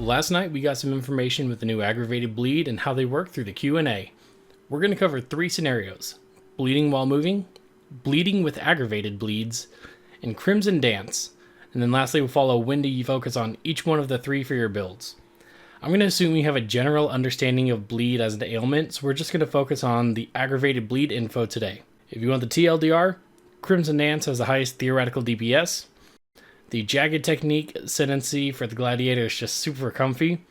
Last night we got some information with the new Aggravated Bleed and how they work through the Q&A. We're going to cover 3 scenarios: bleeding while moving, bleeding with aggravated bleeds, and Crimson Dance. And then lastly we'll follow when do you focus on each one of the 3 for your builds. I'm going to assume you have a general understanding of bleed as an ailment, so we're just going to focus on the aggravated bleed info today. If you want the TLDR, Crimson Dance has the highest theoretical DPS. The Jagged Technique ascendancy for the Gladiator is just super comfy,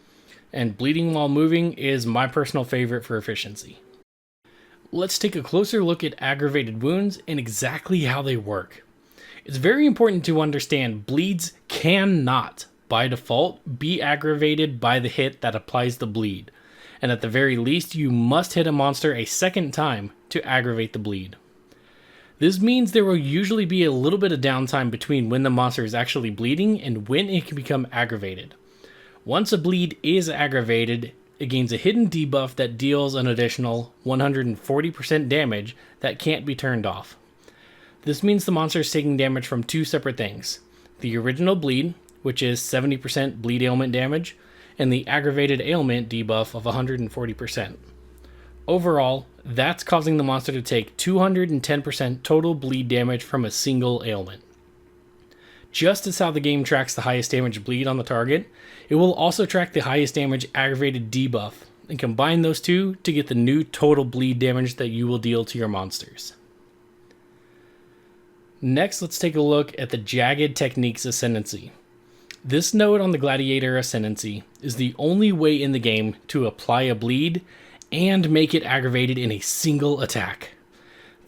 and bleeding while moving is my personal favorite for efficiency. Let's take a closer look at aggravated wounds and exactly how they work. It's very important to understand bleeds cannot, by default, be aggravated by the hit that applies the bleed, and at the very least you must hit a monster a second time to aggravate the bleed. This means there will usually be a little bit of downtime between when the monster is actually bleeding and when it can become aggravated. Once a bleed is aggravated, it gains a hidden debuff that deals an additional 140% damage that can't be turned off. This means the monster is taking damage from 2 separate things: the original bleed, which is 70% bleed ailment damage, and the aggravated ailment debuff of 140%. Overall, that's causing the monster to take 210% total bleed damage from a single ailment. Just as how the game tracks the highest damage bleed on the target, it will also track the highest damage aggravated debuff, and combine those two to get the new total bleed damage that you will deal to your monsters. Next, let's take a look at the Jagged Technique's ascendancy. This node on the Gladiator ascendancy is the only way in the game to apply a bleed and make it aggravated in a single attack.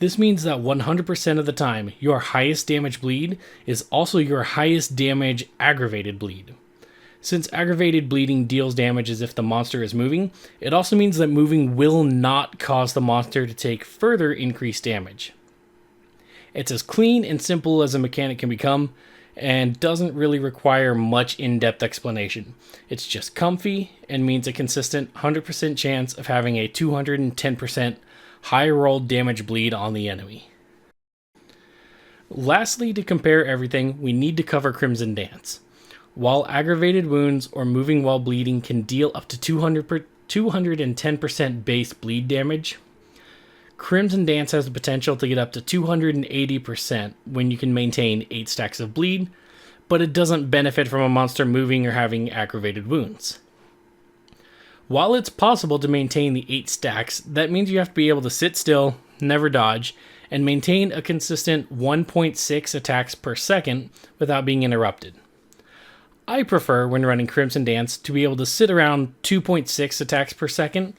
This means that 100% of the time, your highest damage bleed is also your highest damage aggravated bleed. Since aggravated bleeding deals damage as if the monster is moving, it also means that moving will not cause the monster to take further increased damage. It's as clean and simple as a mechanic can become, and doesn't really require much in-depth explanation. It's just comfy and means a consistent 100% chance of having a 210% high roll damage bleed on the enemy. Lastly, to compare everything, we need to cover Crimson Dance. While aggravated wounds or moving while bleeding can deal up to 210% base bleed damage, Crimson Dance has the potential to get up to 280% when you can maintain 8 stacks of bleed, but it doesn't benefit from a monster moving or having aggravated wounds. While it's possible to maintain the 8 stacks, that means you have to be able to sit still, never dodge, and maintain a consistent 1.6 attacks per second without being interrupted. I prefer, when running Crimson Dance, to be able to sit around 2.6 attacks per second,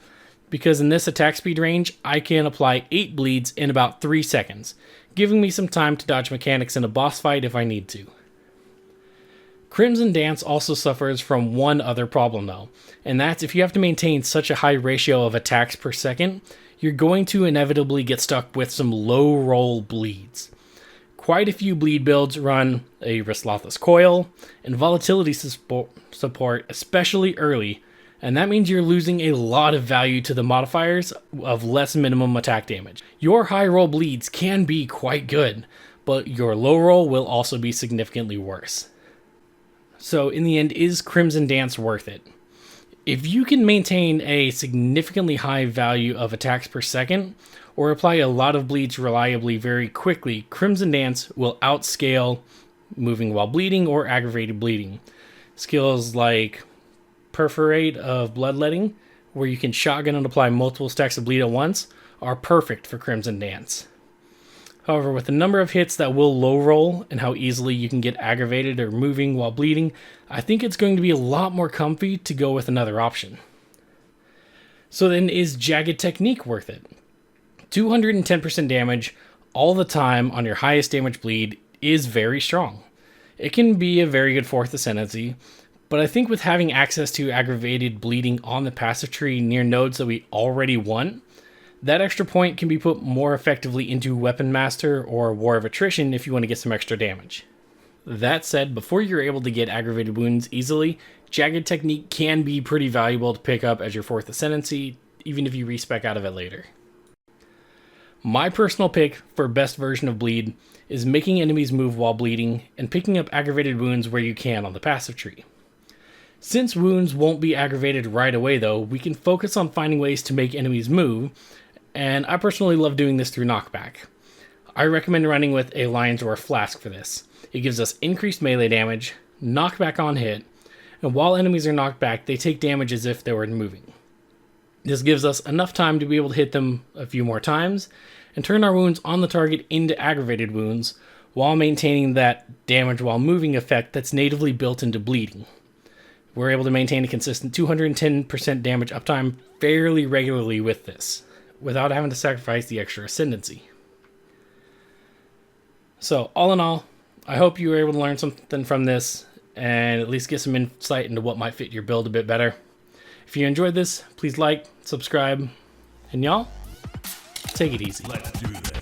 because in this attack speed range, I can apply 8 bleeds in about 3 seconds, giving me some time to dodge mechanics in a boss fight if I need to. Crimson Dance also suffers from one other problem though, and that's if you have to maintain such a high ratio of attacks per second, you're going to inevitably get stuck with some low roll bleeds. Quite a few bleed builds run a Rislatha's Coil and volatility support, especially early, and that means you're losing a lot of value to the modifiers of less minimum attack damage. Your high roll bleeds can be quite good, but your low roll will also be significantly worse. So in the end, is Crimson Dance worth it? If you can maintain a significantly high value of attacks per second, or apply a lot of bleeds reliably very quickly, Crimson Dance will outscale moving while bleeding or aggravated bleeding. Skills like Perforate of Bloodletting, where you can shotgun and apply multiple stacks of bleed at once, are perfect for Crimson Dance. However, with the number of hits that will low roll and how easily you can get aggravated or moving while bleeding, I think it's going to be a lot more comfy to go with another option. So then, is Jagged Technique worth it? 210% damage all the time on your highest damage bleed is very strong. It can be a very good 4th ascendancy, but I think with having access to aggravated bleeding on the passive tree near nodes that we already want, that extra point can be put more effectively into Weapon Master or War of Attrition if you want to get some extra damage. That said, before you're able to get aggravated wounds easily, Jagged Technique can be pretty valuable to pick up as your 4th ascendancy, even if you respec out of it later. My personal pick for best version of bleed is making enemies move while bleeding and picking up aggravated wounds where you can on the passive tree. Since wounds won't be aggravated right away though, we can focus on finding ways to make enemies move, and I personally love doing this through knockback. I recommend running with a Lion's Roar Flask for this. It gives us increased melee damage, knockback on hit, and while enemies are knocked back, they take damage as if they were moving. This gives us enough time to be able to hit them a few more times, and turn our wounds on the target into aggravated wounds, while maintaining that damage while moving effect that's natively built into bleeding. We're able to maintain a consistent 210% damage uptime fairly regularly with this, without having to sacrifice the extra ascendancy. So, all in all, I hope you were able to learn something from this, and at least get some insight into what might fit your build a bit better. If you enjoyed this, please like, subscribe, and y'all, take it easy. Let's do this.